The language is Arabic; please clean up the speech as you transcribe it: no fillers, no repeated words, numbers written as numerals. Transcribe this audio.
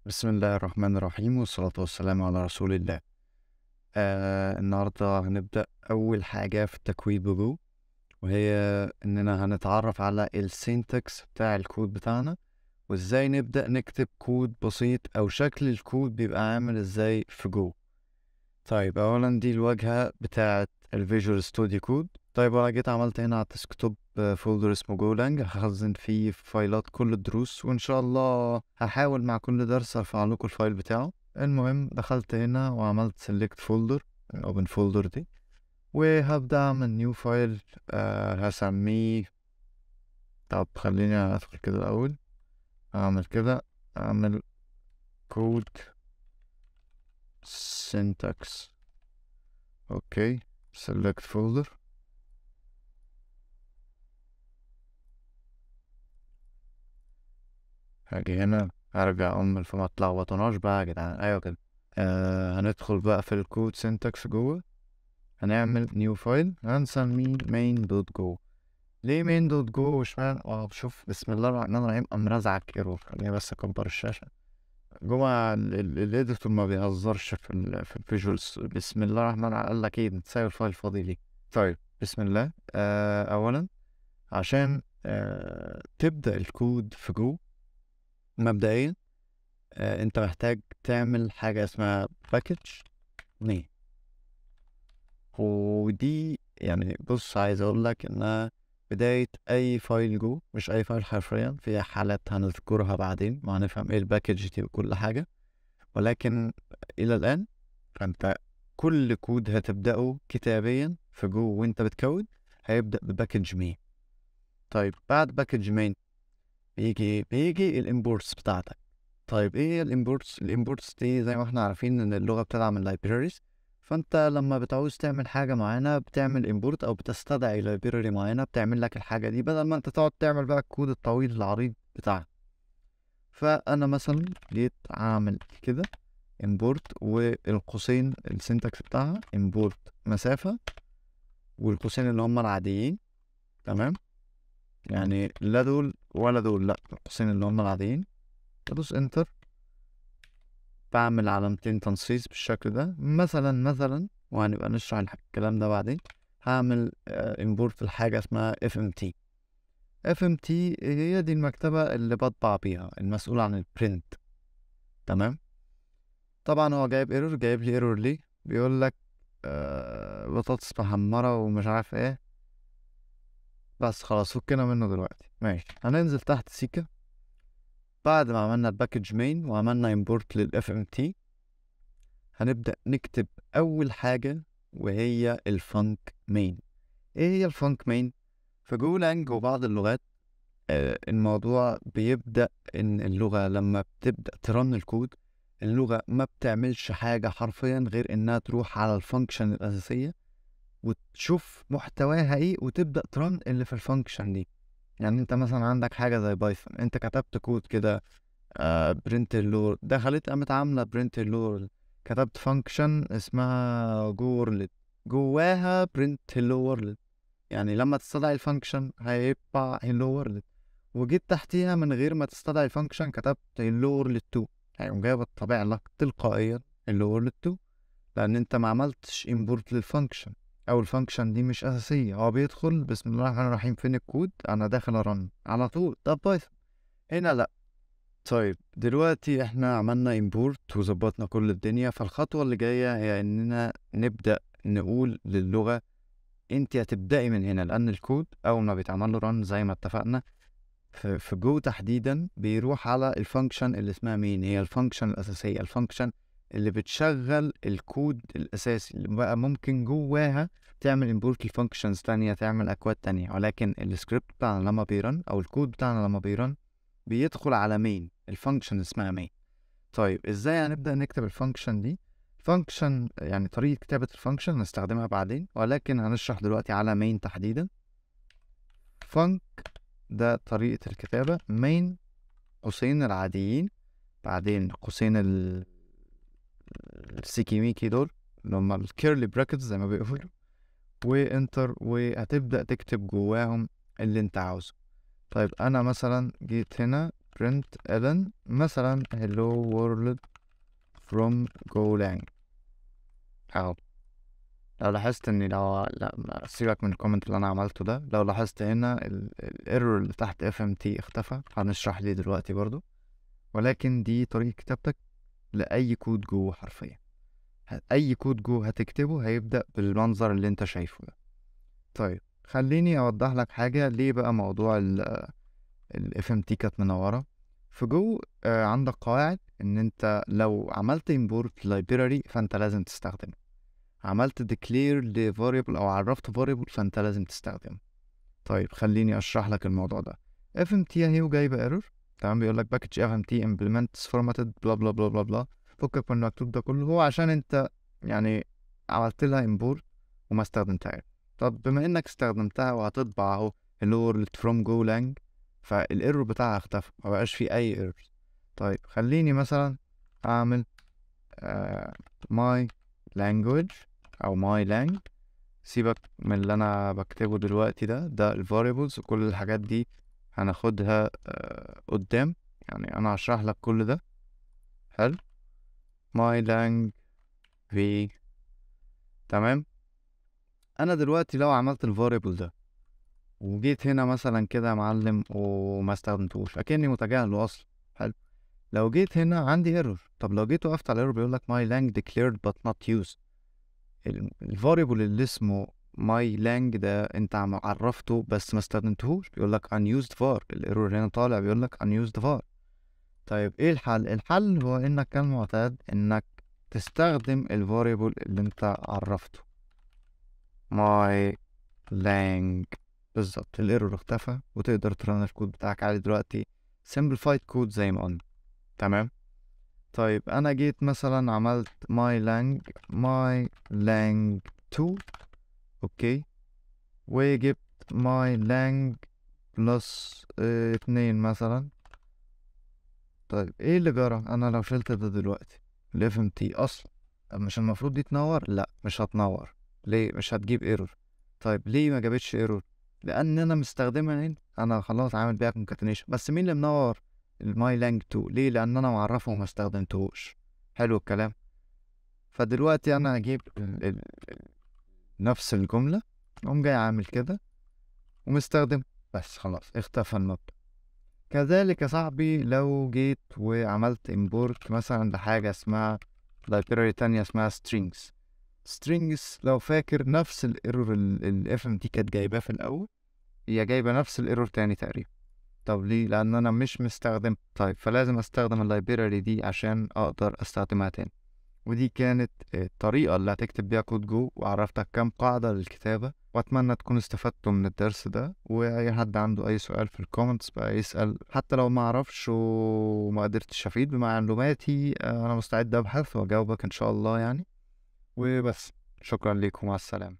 بسم الله الرحمن الرحيم والصلاة والسلام على رسول الله. النهاردة هنبدأ أول حاجة في التكوين بجو، وهي إننا هنتعرف على السينتاكس بتاع الكود بتاعنا، وإزاي نبدأ نكتب كود بسيط أو شكل الكود بيبقى عامل إزاي في جو. طيب أولا دي الواجهة بتاعة الفيجوال ستوديو كود. طيب أنا جيت عملت هنا على الديسكتوب فولدر اسمه جولانج، هخزن فيه فايلات كل الدروس، وإن شاء الله هحاول مع كل درس أرفع لكم الفايل بتاعه. المهم دخلت هنا وعملت سيلكت فولدر اوبن فولدر دي، وهبدأ أعمل نيو فايل. هسميه، طب خليني أدخل كده الأول، أعمل كده، أعمل كود syntax. اوكي، select folder. هاجي هنا هرجع فما تلخبطوناش بقى يا جدعان، ايوه كده. هندخل بقى في الكود syntax جوه، هنعمل نيو فايل هنسميه main.go. ليه main.go وشمال؟ شوف، بسم الله الرحمن الرحيم، قام رزعك ايرور. خليني بس اكبر الشاشة. جوه الاديتور ما بيهزرش في الفيجوالز. بسم الله الرحمن الرحيم، قال لك ايه انت سايب الفايل فاضي ليه؟ طيب بسم الله. اولا عشان تبدأ الكود في جو، مبدئيا انت محتاج تعمل حاجة اسمها باكج نيم. ودي يعني بص، عايز اقول لك انها بداية اي فايل جو، مش اي فايل حرفيا، في حالات هنذكرها بعدين وهنفهم ايه الباكج دي وكل حاجة. ولكن الى الان فانت كل كود هتبدأه كتابيا في جو وانت بتكود هيبدأ بباكج مين. طيب بعد باكج مين بيجي الامبورتس بتاعتك. طيب ايه هي الامبورتس دي؟ زي ما احنا عارفين ان اللغه بتدعم اللايبراريز، فانت لما بتعوز تعمل حاجه معينه بتعمل امبورت او بتستدعي لايبراري معينه بتعمل لك الحاجه دي، بدل ما انت تقعد تعمل بقى الكود الطويل العريض بتاعها. فانا مثلا جيت اعمل كده امبورت، والقوسين السنتكس بتاعها امبورت مسافه، والقوسين اللي هم العاديين، تمام؟ يعني لا دول ولا دول، لا، القوسين اللي هم العاديين. بدوس انتر، بعمل علامتين تنصيص بالشكل ده مثلا، وهنبقى نشرح الكلام ده بعدين. هعمل امبورت لحاجة اسمها FMT. FMT هي دي المكتبة اللي بطبع بيها، المسؤول عن البرنت، تمام؟ طبعا هو جايب لي ايرور ليه؟ بيقول لك بطاطس محمرة ومش عارف ايه. بس خلاص فكنا منه دلوقتي، ماشي. هننزل تحت سيكا بعد ما عملنا الباكج مين وعملنا امبورت للاف ام تي، هنبدأ نكتب أول حاجة وهي الفانك مين. إيه هي الفانك مين؟ في جولانج وبعض اللغات الموضوع بيبدأ إن اللغة لما بتبدأ ترن الكود، اللغة ما بتعملش حاجة حرفيا غير إنها تروح على الفانكشن الأساسية وتشوف محتواها إيه وتبدأ ترن اللي في الفانكشن دي. يعني أنت مثلا عندك حاجة زي بايثون، أنت كتبت كود كده برنت اللور، دخلت قامت عاملة برنت اللور. كتبت فانكشن اسمها جو وورلد، جواها برنت هلو وورلد، يعني لما تستدعي الفانكشن هيبقى هلو وورلد. وجيت تحتيها من غير ما تستدعي الفانكشن كتبت هلو وورلد 2، يعني جايبة الطبيعة لك تلقائيا هلو وورلد 2، لأن أنت ما عملتش امبورت للفانكشن، أو الفانكشن دي مش أساسية. هو بيدخل بسم الله الرحمن الرحيم فين الكود، أنا داخل أرن على طول. طب بايثون هنا لأ. طيب دلوقتي احنا عملنا امبورت وظبطنا كل الدنيا، فالخطوة اللي جاية هي اننا نبدأ نقول للغة انت هتبدأي من هنا، لان الكود اول ما بيتعمل له رن زي ما اتفقنا في جو تحديدا بيروح على الفانكشن اللي اسمها مين. هي الفانكشن الأساسية، الفانكشن اللي بتشغل الكود الأساسي، اللي بقى ممكن جواها تعمل امبورت لفانكشنز تانية، تعمل أكواد تانية. ولكن السكريبت بتاعنا لما بيرن أو الكود بتاعنا لما بيرن بيدخل على مين، الفانكشن اسمها مين. طيب ازاي هنبدأ نكتب الفانكشن دي؟ فانكشن يعني طريقة كتابة الفانكشن نستخدمها بعدين، ولكن هنشرح دلوقتي على مين تحديدا. فانك ده طريقة الكتابة، مين قوسين العاديين، بعدين قوسين السيكي ميكي دول اللي هم الكيرلي براكتس زي ما بيقولوا، وانتر، وهتبدأ تكتب جواهم اللي انت عاوزه. طيب انا مثلا جيت هنا println مثلا hello world from golang اهو. لو لاحظت اني لا سيبك من الكومنت اللي انا عملته ده، لو لاحظت هنا الايرور اللي تحت fmt اختفى، هنشرح ليه دلوقتي برضو. ولكن دي طريقة كتابتك لأي كود جوه حرفيا. أي كود جوه هتكتبه هيبدأ بالمنظر اللي انت شايفه ده. طيب خليني أوضح لك حاجة ليه بقى موضوع ال FMT كانت منورة. في جو عندك قواعد ان انت لو عملت import library فانت لازم تستخدمه، عملت declare ل variable او عرفت variable فانت لازم تستخدمه. طيب خليني اشرح لك الموضوع ده. FMT اهي وجايبه ايرور، تمام، بيقول لك package FMT implements formatted بلا بلا بلا بلا بلا. فكك من المكتوب ده كله، هو عشان انت يعني عملت لها import وما استخدمتهاش. طب بما انك استخدمتها وهتطبع اهو اللي from golang، فالايرور بتاعها اختفى، ما بقاش فيه اي ايرور. طيب خليني مثلا اعمل my language او my lang. سيبك من اللي انا بكتبه دلوقتي ده ال variables وكل الحاجات دي هناخدها قدام، يعني انا هشرح لك كل ده. حلو. my lang v. تمام. انا دلوقتي لو عملت ال variable ده وجيت هنا مثلا كده يا معلم وما استخدمتوش اكني متجاهله اصلا. حلو. لو جيت هنا عندي ايرور. طب لو جيت وقفت على الايرور بيقول لك my lang declared but not used. الفاريبل اللي اسمه my lang ده انت عرفته بس ما استخدمتهوش، بيقول لك unused var. الايرور هنا طالع بيقول لك unused var. طيب ايه الحل؟ الحل هو انك كالمعتاد انك تستخدم الفاريبل اللي انت عرفته my lang. بالظبط، الايرور اختفى وتقدر ترن الكود بتاعك عادي دلوقتي simplified code زي ما قلنا. تمام. طيب انا جيت مثلا عملت my lang 2. اوكي. وجبت my lang بلس 2 مثلا. طيب ايه اللي جرى؟ انا لو شلت ده دلوقتي ال FMT اصلا، طب مش المفروض دي تنور؟ لا مش هتنور. ليه؟ مش هتجيب ايرور. طيب ليه ما جابتش ايرور؟ لان انا مستخدمها هنا، انا خلاص عامل بيها concatenation. بس مين اللي منور؟ الماي لانج 2. ليه؟ لان انا معرفه وما استخدمتهوش. حلو الكلام. فدلوقتي انا هجيب نفس الجملة، اقوم جاي عامل كده ومستخدم، بس خلاص اختفى المبدأ. كذلك يا صاحبي لو جيت وعملت import مثلا لحاجة اسمها library تانية اسمها strings لو فاكر نفس الايرور ال FMT كانت جايباه في الأول، هي جايبة نفس الايرور تاني تقريبا. طب ليه؟ لأن أنا مش مستخدم. طيب فلازم أستخدم اللايبراري دي عشان أقدر أستخدمها تاني. ودي كانت الطريقة اللي هتكتب بيها كود جو، وعرفتك كام قاعدة للكتابة. وأتمنى تكونوا استفدتوا من الدرس ده. وأي حد عنده أي سؤال في الكومنتس بقى يسأل، حتى لو ما عرفش وما قدرتش أفيد بمعلوماتي أنا مستعد أبحث وأجاوبك إن شاء الله يعني. وبس، شكرا لكم، مع السلامة.